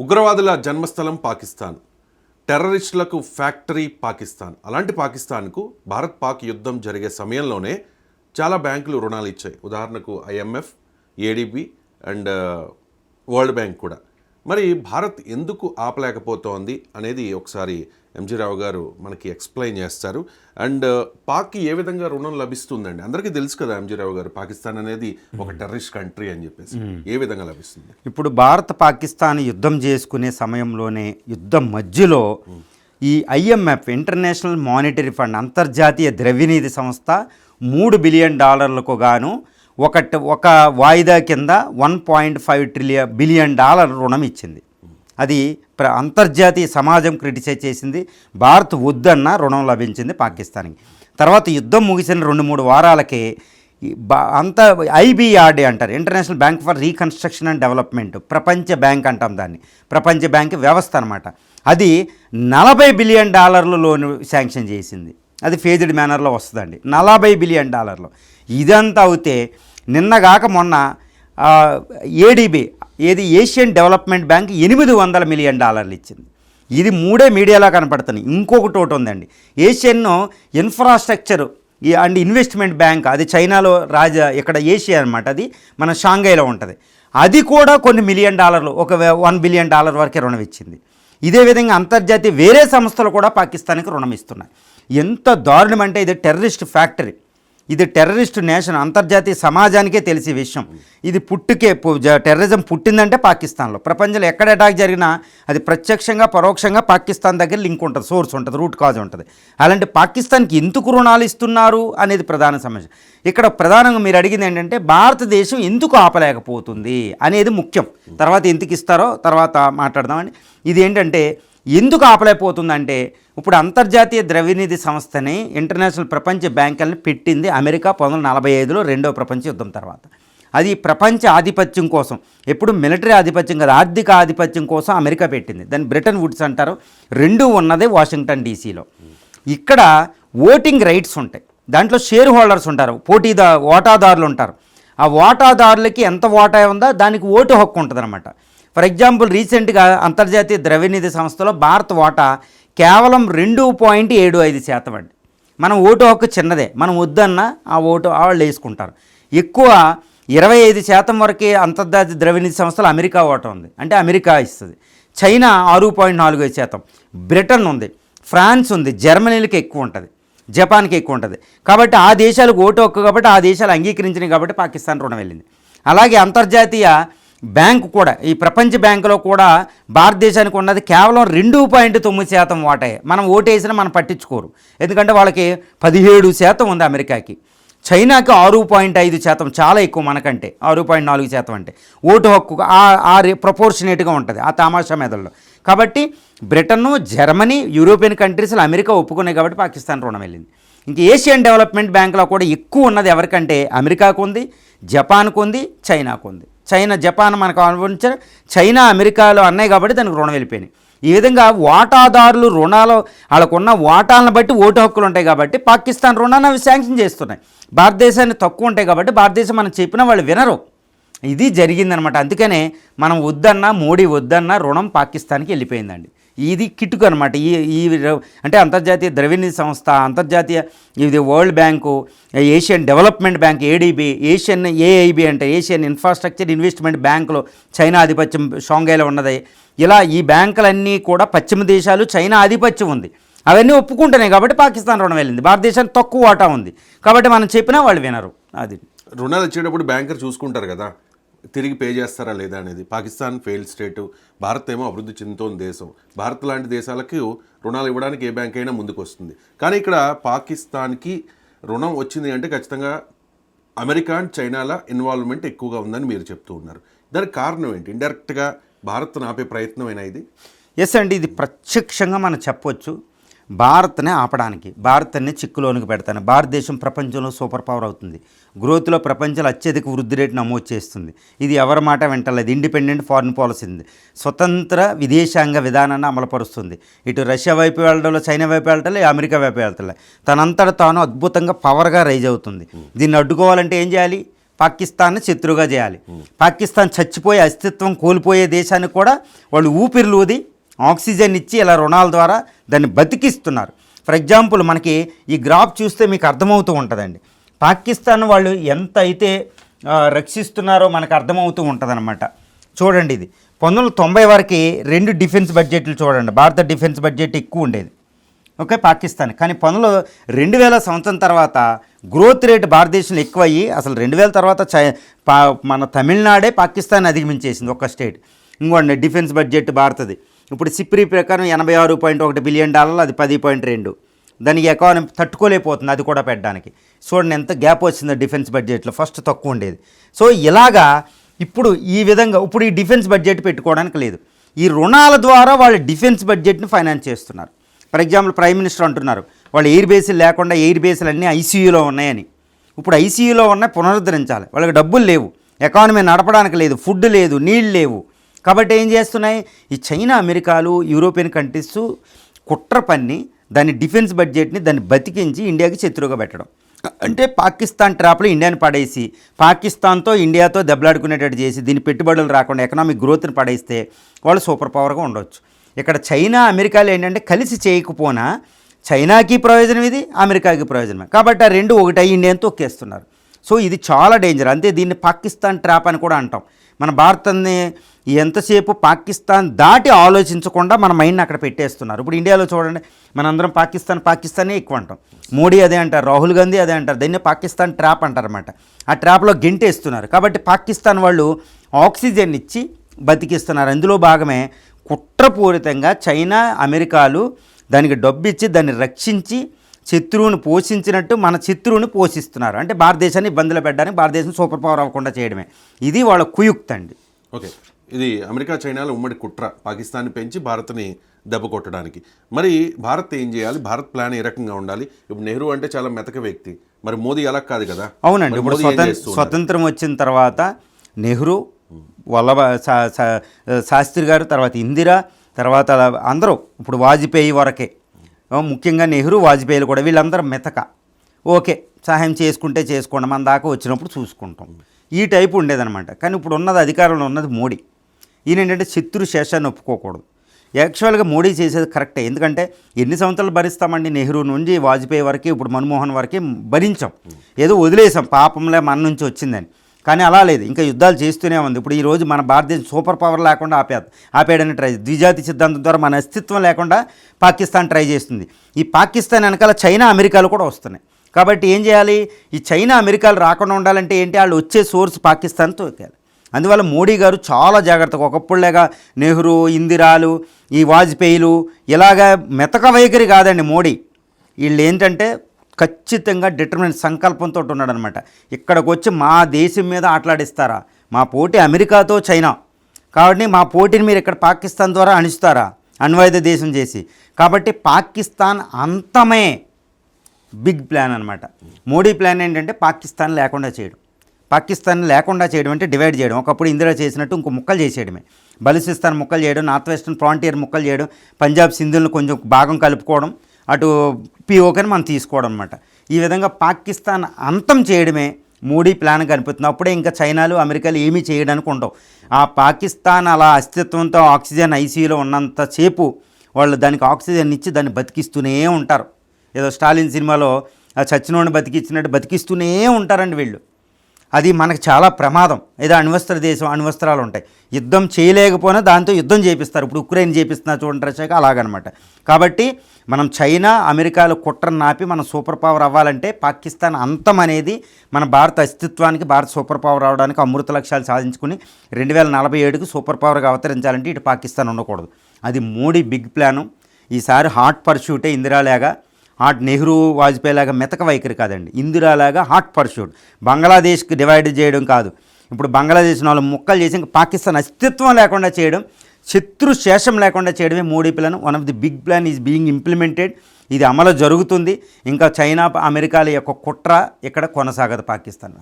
ఉగ్రవాదుల జన్మస్థలం పాకిస్తాన్, టెర్రరిస్టులకు ఫ్యాక్టరీ పాకిస్తాన్. అలాంటి పాకిస్తాన్కు భారత్ పాక్ యుద్ధం జరిగే సమయంలోనే చాలా బ్యాంకులు రుణాలు ఇచ్చాయి. ఉదాహరణకు IMF, ADB and world bank కూడా. మరి భారత్ ఎందుకు ఆపలేకపోతోంది అనేది ఒకసారి ఎంజీ రావు గారు మనకి ఎక్స్ప్లెయిన్ చేస్తారు. అండ్ పాక్కి ఏ విధంగా రుణం లభిస్తుందండి? అందరికీ తెలుసు కదా ఎంజీ రావు గారు, పాకిస్తాన్ అనేది ఒక టెర్రరిస్ట్ కంట్రీ అని చెప్పేసి. ఏ విధంగా లభిస్తుంది? ఇప్పుడు భారత్ పాకిస్తాన్ యుద్ధం చేసుకునే సమయంలోనే యుద్ధం మధ్యలో ఈ ఐఎంఎఫ్ ఇంటర్నేషనల్ మానిటరీ ఫండ్ అంతర్జాతీయ ద్రవ్యనిధి సంస్థ $3 బిలియన్ గాను ఒక వాయిదా కింద $1.5 బిలియన్ రుణం ఇచ్చింది. అది అంతర్జాతీయ సమాజం క్రిటిసైజ్ చేసింది. భారత్ వద్దన్న రుణం లభించింది పాకిస్తాన్కి. తర్వాత యుద్ధం ముగిసిన 2-3 వారాలకే ఐబిఆర్డి అంటారు, international bank for reconstruction and development, ప్రపంచ బ్యాంక్ అంటాం దాన్ని, ప్రపంచ బ్యాంక్ వ్యవస్థ అనమాట. అది $40 బిలియన్ లోన్ శాంక్షన్ చేసింది. అది ఫేజ్డ్ మేనర్లో వస్తుందండి. $40 బిలియన్. ఇదంతా అవుతే నిన్నగాక మొన్న ADB Asian development bank $800 million ఇచ్చింది. ఇది 3 మీడియాలో కనపడుతున్నాయి. ఇంకొకటి ఉందండి, Asian infrastructure and investment bank, అది చైనాలో ఇక్కడ ఏషియా అనమాట, అది మన షాంఘైలో ఉంటుంది. అది కూడా కొన్ని $1 మిలియన్, ఒక $1 బిలియన్ వరకే రుణం ఇచ్చింది. ఇదే విధంగా అంతర్జాతీయ వేరే సంస్థలు కూడా పాకిస్తాన్కి రుణం ఇస్తున్నాయి. ఎంత దారుణం అంటే ఇది టెర్రరిస్ట్ ఫ్యాక్టరీ, ఇది టెర్రరిస్ట్ నేషన్. అంతర్జాతీయ సమాజానికే తెలిసే విషయం. ఇది టెర్రరిజం పుట్టిందంటే పాకిస్తాన్లో. ప్రపంచంలో ఎక్కడ అటాక్ జరిగినా అది ప్రత్యక్షంగా పరోక్షంగా పాకిస్తాన్ దగ్గర లింక్ ఉంటుంది, సోర్స్ ఉంటుంది, రూట్ కాజ్ ఉంటుంది. అలాంటి పాకిస్తాన్కి ఎందుకు రుణాలు ఇస్తున్నారు అనేది ప్రధాన సమస్య. ఇక్కడ ప్రధానంగా మీరు అడిగింది ఏంటంటే భారతదేశం ఎందుకు ఆపలేకపోతుంది అనేది ముఖ్యం. తర్వాత ఎందుకు ఇస్తారో తర్వాత మాట్లాడదామండి. ఇది ఏంటంటే ఎందుకు ఆపలేకపోతుందంటే, ఇప్పుడు అంతర్జాతీయ ద్రవ్యనిధి సంస్థని ఇంటర్నేషనల్ ప్రపంచ బ్యాంకులను పెట్టింది అమెరికా 1945లో రెండవ ప్రపంచ యుద్ధం తర్వాత. అది ప్రపంచ ఆధిపత్యం కోసం, ఎప్పుడు మిలిటరీ ఆధిపత్యం కాదు, ఆర్థిక ఆధిపత్యం కోసం అమెరికా పెట్టింది. దాన్ని బ్రిటన్ వుడ్స్ అంటారు. రెండూ ఉన్నదే వాషింగ్టన్ డీసీలో. ఇక్కడ ఓటింగ్ రైట్స్ ఉంటాయి, దాంట్లో షేర్ హోల్డర్స్ ఉంటారు, వాటాదారులు ఉంటారు. ఆ వాటాదారులకి ఎంత వాటా ఉందో దానికి ఓటు హక్కు ఉంటుంది అనమాట. ఫర్ ఎగ్జాంపుల్ రీసెంట్గా అంతర్జాతీయ ద్రవ్యనిధి సంస్థలో భారత్ వాటా కేవలం 2.75% అండి. మనం ఓటు హక్కు చిన్నదే, మనం వద్దన్న ఆ ఓటు వాళ్ళు వేసుకుంటారు. ఎక్కువ 25% వరకే అంతర్జాతీయ ద్రవ్యనిధి సంస్థలో అమెరికా ఓటా ఉంది, అంటే అమెరికా ఇస్తుంది. చైనా 6.45%, బ్రిటన్ ఉంది, ఫ్రాన్స్ ఉంది, జర్మనీలకి ఎక్కువ ఉంటుంది, జపాన్కి ఎక్కువ ఉంటుంది. కాబట్టి ఆ దేశాలకు ఓటు హక్కు కాబట్టి ఆ దేశాలు అంగీకరించినాయి కాబట్టి పాకిస్తాన్ రుణం వెళ్ళింది. అలాగే అంతర్జాతీయ బ్యాంకు కూడా, ఈ ప్రపంచ బ్యాంకులో కూడా భారతదేశానికి ఉన్నది కేవలం 2.9% వాటాయే. మనం ఓటేసినా మనం పట్టించుకోరు, ఎందుకంటే వాళ్ళకి 17% ఉంది అమెరికాకి. చైనాకి 6.5%, చాలా ఎక్కువ మనకంటే. 6.4% అంటే ఓటు హక్కు ప్రపోర్షనేట్గా ఉంటుంది ఆ తమాషా మెదల్లో. కాబట్టి బ్రిటన్, జర్మనీ, యూరోపియన్ కంట్రీస్లో అమెరికా ఒప్పుకున్నాయి కాబట్టి పాకిస్తాన్ రుణం వెళ్ళింది. ఇంక ఏషియన్ డెవలప్మెంట్ బ్యాంకులో కూడా ఎక్కువ ఉన్నది ఎవరికంటే అమెరికాకు ఉంది, జపాన్కు ఉంది, చైనాకు ఉంది. జపాన్ మనకు అనుభవించారు, చైనా అమెరికాలో అన్నాయి కాబట్టి దానికి రుణం వెళ్ళిపోయినాయి. ఈ విధంగా వాటాదారులు రుణాలు వాళ్ళకున్న వాటాలను బట్టి ఓటు హక్కులు ఉంటాయి కాబట్టి పాకిస్తాన్ రుణాన్ని అవి శాంక్షన్ చేస్తున్నాయి. భారతదేశాన్ని తక్కువ ఉంటాయి కాబట్టి భారతదేశం మనం చెప్పినా వాళ్ళు వినరు. ఇది జరిగిందనమాట. అందుకనే మనం వద్దన్నా, మోడీ వద్దన్నా రుణం పాకిస్తాన్కి వెళ్ళిపోయిందండి. ఇది కిటుకు అనమాట. ఈ అంటే అంతర్జాతీయ ద్రవ్యనిధి సంస్థ, అంతర్జాతీయ ఇది world bank, Asian development bank ADB, AIB అంటే ఏషియన్ ఇన్ఫ్రాస్ట్రక్చర్ ఇన్వెస్ట్మెంట్ బ్యాంకులో చైనా ఆధిపత్యం షాంఘైలో ఉన్నది. ఇలా ఈ బ్యాంకులన్నీ కూడా పశ్చిమ దేశాలు, చైనా ఆధిపత్యం ఉంది, అవన్నీ ఒప్పుకుంటున్నాయి కాబట్టి పాకిస్తాన్ రుణం వెళ్ళింది. భారతదేశానికి తక్కువ వాటా ఉంది కాబట్టి మనం చెప్పినా వాళ్ళు వినరు. అది రుణాలు ఇచ్చేటప్పుడు బ్యాంకర్ చూసుకుంటారు కదా, తిరిగి పే చేస్తారా లేదా అనేది. పాకిస్తాన్ ఫెయిల్ స్టేటు, భారత్ ఏమో అభివృద్ధి చెందుతోన్న దేశం. భారత్ లాంటి దేశాలకు రుణాలు ఇవ్వడానికి ఏ బ్యాంక్ అయినా ముందుకు వస్తుంది. కానీ ఇక్కడ పాకిస్తాన్కి రుణం వచ్చింది అంటే ఖచ్చితంగా అమెరికా అండ్ చైనాల ఇన్వాల్వ్మెంట్ ఎక్కువగా ఉందని మీరు చెప్తూ ఉన్నారు. దానికి కారణం ఏంటి? ఇండైరెక్ట్గా భారత్ను ఆపే ప్రయత్నం అయినా ఇది? ఎస్ అండి, ఇది ప్రత్యక్షంగా మనం చెప్పొచ్చు. భారత్ని ఆపడానికి, భారత్ని చిక్కులోనికి పెడతాను. భారతదేశం ప్రపంచంలో సూపర్ పవర్ అవుతుంది, గ్రోత్లో ప్రపంచంలో అత్యధిక వృద్ధి రేటు నమోదు చేస్తుంది. ఇది ఎవరి మాట వెంటలేదు, ఇండిపెండెంట్ ఫారిన్ పాలసీ ఉంది, స్వతంత్ర విదేశాంగ విధానాన్ని అమలుపరుస్తుంది. ఇటు రష్యా వైపు వెళ్ళడంలో, చైనా వైపు వెళ్ళటలే, అమెరికా వైపు వెళ్తలే, తనంతట తాను అద్భుతంగా పవర్గా రైజ్ అవుతుంది. దీన్ని అడ్డుకోవాలంటే ఏం చేయాలి? పాకిస్తాన్ని శత్రువుగా చేయాలి. పాకిస్తాన్ చచ్చిపోయే అస్తిత్వం కోల్పోయే దేశానికి కూడా వాళ్ళు ఊపిరిలూది ఆక్సిజన్ ఇచ్చి ఇలా రుణాల ద్వారా దాన్ని బతికిస్తున్నారు. ఫర్ ఎగ్జాంపుల్ మనకి ఈ గ్రాఫ్ చూస్తే మీకు అర్థమవుతూ ఉంటుందండి. పాకిస్తాన్ వాళ్ళు ఎంత అయితే రక్షిస్తున్నారో మనకు అర్థమవుతూ ఉంటుందన్నమాట. చూడండి, ఇది 1990 వరకు 2 డిఫెన్స్ బడ్జెట్లు చూడండి. భారత డిఫెన్స్ బడ్జెట్ ఎక్కువ ఉండేది, ఓకే, పాకిస్తాన్. కానీ 2000 సంవత్సరం తర్వాత గ్రోత్ రేట్ భారతదేశంలో ఎక్కువ అయ్యి అసలు 2000 తర్వాత మన తమిళనాడే పాకిస్తాన్ అధిగమించేసింది ఒక్క స్టేట్. ఇంకోండి డిఫెన్స్ బడ్జెట్ భారతది ఇప్పుడు సిప్రీ ప్రకారం $86.1 బిలియన్, అది 10.2. దానికి ఎకానమీ తట్టుకోలేకపోతుంది అది కూడా పెట్టడానికి. చూడండి ఎంత గ్యాప్ వచ్చిందో డిఫెన్స్ బడ్జెట్లో, ఫస్ట్ తక్కువ ఉండేది. సో ఇలాగా ఇప్పుడు ఈ విధంగా ఇప్పుడు ఈ డిఫెన్స్ బడ్జెట్ పెట్టుకోవడానికి లేదు. ఈ రుణాల ద్వారా వాళ్ళు డిఫెన్స్ బడ్జెట్ని ఫైనాన్స్ చేస్తున్నారు. ఫర్ ఎగ్జాంపుల్ ప్రైమ్ మినిస్టర్ అంటున్నారు వాళ్ళు ఎయిర్ బేస్లు లేకుండా ఎయిర్ బేస్లు అన్నీ ఐసీయూలో ఉన్నాయని. ఇప్పుడు ఐసీయూలో ఉన్నాయి, పునరుద్ధరించాలి. వాళ్ళకి డబ్బులు లేవు, ఎకానమీ నడపడానికి లేదు, ఫుడ్ లేదు, నీళ్ళు లేవు. కాబట్టి ఏం చేస్తున్నాయి ఈ చైనా, అమెరికాలు, యూరోపియన్ కంట్రీస్ కుట్ర పన్ని దాని డిఫెన్స్ బడ్జెట్ని దాన్ని బతికించి ఇండియాకి శత్రువుగా పెట్టడం. అంటే పాకిస్తాన్ ట్రాప్లో ఇండియాని పడేసి పాకిస్తాన్తో ఇండియాతో దెబ్బలాడుకునేటట్టు చేసి దీని పెట్టుబడులు రాకుండా ఎకనామిక్ గ్రోత్ని పడేస్తే వాళ్ళు సూపర్ పవర్గా ఉండొచ్చు. ఇక్కడ చైనా, అమెరికాలు ఏంటంటే కలిసి చేయకపోయినా చైనాకి ప్రయోజనం ఇది, అమెరికాకి ప్రయోజనమే. కాబట్టి ఆ రెండు ఒకటి ఇండియాని తొక్కేస్తున్నారు. సో ఇది చాలా డేంజర్. అంతే దీన్ని పాకిస్తాన్ ట్రాప్ అని కూడా అంటాం. మన భారతాన్ని ఎంతసేపు పాకిస్తాన్ దాటి ఆలోచించకుండా మన మైండ్ని అక్కడ పెట్టేస్తున్నారు. ఇప్పుడు ఇండియాలో చూడండి, మనందరం పాకిస్తానే ఎక్కువ అంటాం. మోడీ అదే అంటారు, రాహుల్ గాంధీ అదే అంటారు. దీన్ని పాకిస్తాన్ ట్రాప్ అంటారన్నమాట. ఆ ట్రాప్లో గెంటేస్తున్నారు. కాబట్టి పాకిస్తాన్ వాళ్ళు ఆక్సిజన్ ఇచ్చి బతికిస్తున్నారు. అందులో భాగమే కుట్రపూరితంగా చైనా, అమెరికాలు దానికి డబ్బు ఇచ్చి దాన్ని రక్షించి శత్రువుని పోషించినట్టు మన శత్రువుని పోషిస్తున్నారు. అంటే భారతదేశాన్ని ఇబ్బందులు పెట్టడానికి, భారతదేశం సూపర్ పవర్ అవ్వకుండా చేయడమే ఇది వాళ్ళ కుయుక్తి అండి. ఓకే, ఇది అమెరికా, చైనాల ఉమ్మడి కుట్ర పాకిస్తాన్ని పెంచి భారత్ని దెబ్బ కొట్టడానికి. మరి భారత్ ఏం చేయాలి? భారత్ ప్లాన్ ఏ రకంగా ఉండాలి? ఇప్పుడు నెహ్రూ అంటే చాలా మెతక వ్యక్తి, మరి మోదీ అలా కాదు కదా. అవునండి, ఇప్పుడు స్వతంత్రం వచ్చిన తర్వాత నెహ్రూ, శాస్త్రి గారు, తర్వాత ఇందిరా, తర్వాత అందరూ ఇప్పుడు వాజ్పేయి వరకే, ముఖ్యంగా నెహ్రూ, వాజ్పేయిలు కూడా వీళ్ళందరూ మెతక. ఓకే, సహాయం చేసుకుంటే చేసుకోండి, మన దాకా వచ్చినప్పుడు చూసుకుంటాం, ఈ టైపు ఉండేదన్నమాట. కానీ ఇప్పుడు ఉన్నది అధికారంలో ఉన్నది మోడీ. ఈయన ఏంటంటే శత్రు శేషాన్ని ఒప్పుకోకూడదు. యాక్చువల్గా మోడీ చేసేది కరెక్టే. ఎందుకంటే ఎన్ని సంవత్సరాలు భరిస్తామండి? నెహ్రూ నుంచి వాజ్పేయి వరకు, ఇప్పుడు మన్మోహన్ వరకు భరించాం, ఏదో వదిలేసాం పాపంలే మన నుంచి వచ్చిందని. కానీ అలా లేదు, ఇంకా యుద్ధాలు చేస్తూనే ఉంది. ఇప్పుడు ఈరోజు మన భారతదేశం సూపర్ పవర్ లేకుండా ఆపేయడానికి ట్రై, ద్విజాతి సిద్ధాంతం ద్వారా మన అస్తిత్వం లేకుండా పాకిస్తాన్ ట్రై చేస్తుంది. ఈ పాకిస్తాన్ వెనకాల చైనా, అమెరికాలు కూడా వస్తున్నాయి. కాబట్టి ఏం చేయాలి? ఈ చైనా, అమెరికాలు రాకుండా ఉండాలంటే ఏంటి? వాళ్ళు వచ్చే సోర్స్ పాకిస్తాన్ తోకాలి. అందువల్ల మోడీ గారు చాలా జాగ్రత్తగా, ఒకప్పుడులేగా నెహ్రూ, ఇందిరాలు, ఈ వాజ్పేయిలు ఇలాగా మెతక వైఖరి కాదండి మోడీ. వీళ్ళు ఏంటంటే ఖచ్చితంగా డిటర్మిన్ సంకల్పంతో ఉన్నాడనమాట. ఇక్కడికి వచ్చి మా దేశం మీద ఆటలాడిస్తారా? మా పోటీ అమెరికాతో చైనా, కాబట్టి మా పోటీని మీరు ఇక్కడ పాకిస్తాన్ ద్వారా అణిస్తారా? అణ్వాయుధ దేశం చేసి. కాబట్టి పాకిస్తాన్ అంతమే బిగ్ ప్లాన్ అనమాట. మోడీ ప్లాన్ ఏంటంటే పాకిస్తాన్ లేకుండా చేయడం. పాకిస్తాన్ లేకుండా చేయడం అంటే డివైడ్ చేయడం. ఒకప్పుడు ఇందిరా చేసినట్టు ఇంకో ముక్కలు చేసేయడమే. బలూచిస్తాన్ ముక్కలు చేయడం, నార్త్ వెస్టర్న్ ఫ్రాంటియర్ ముక్కలు చేయడం, పంజాబ్, సింధులను కొంచెం భాగం కలుపుకోవడం, అటు పిఓకని మనం తీసుకోవడం అనమాట. ఈ విధంగా పాకిస్తాన్ అంతం చేయడమే మోడీ ప్లాన్ కనిపిస్తుంది. అప్పుడే ఇంకా చైనాలు, అమెరికాలు ఏమీ చేయడానికి ఉండవు. ఆ పాకిస్తాన్ అలా అస్తిత్వంతో ఆక్సిజన్ ఐసీయూలో ఉన్నంతసేపు వాళ్ళు దానికి ఆక్సిజన్ ఇచ్చి దాన్ని బతికిస్తూనే ఉంటారు. ఏదో స్టాలిన్ సినిమాలో చచ్చినోడిని బతికిచ్చినట్టు బతికిస్తూనే ఉంటారండి వీళ్ళు. అది మనకు చాలా ప్రమాదం. ఏదో అణ్వస్త్ర దేశం, అణ్వస్త్రాలు ఉంటాయి, యుద్ధం చేయలేకపోయినా దాంతో యుద్ధం చేపిస్తారు. ఇప్పుడు ఉక్రెయిన్ చేపిస్తున్నారు చూడండి, రష్యాకి అలాగనమాట. కాబట్టి మనం చైనా, అమెరికాలు కుట్రను నాపి మనం సూపర్ పవర్ అవ్వాలంటే పాకిస్తాన్ అంతం అనేది మన భారత అస్తిత్వానికి, భారత సూపర్ పవర్ అవడానికి అమృత లక్ష్యాలు సాధించుకుని 2047కి సూపర్ పవర్గా అవతరించాలంటే ఇటు పాకిస్తాన్ ఉండకూడదు. అది మోడీ బిగ్ ప్లాను. ఈసారి హాట్ పర్ష్యూటే ఇందిరాలాగా, హాట్ నెహ్రూ, వాజ్పేయి లాగా మెతక వైఖరి కాదండి, ఇందిరాలాగా హాట్ పర్ష్యూట్. బంగ్లాదేశ్కి డివైడ్ చేయడం కాదు, ఇప్పుడు బంగ్లాదేశ్ 4 ముక్కలు చేసి ఇంకా పాకిస్తాన్ అస్తిత్వం లేకుండా చేయడం, శత్రు శేషం లేకుండా చేయడమే Modi plan. One of the big plan is being implemented. ఇది అమలు జరుగుతుంది. ఇంకా చైనా, అమెరికాల యొక్క కుట్ర ఇక్కడ కొనసాగదు పాకిస్తాన్.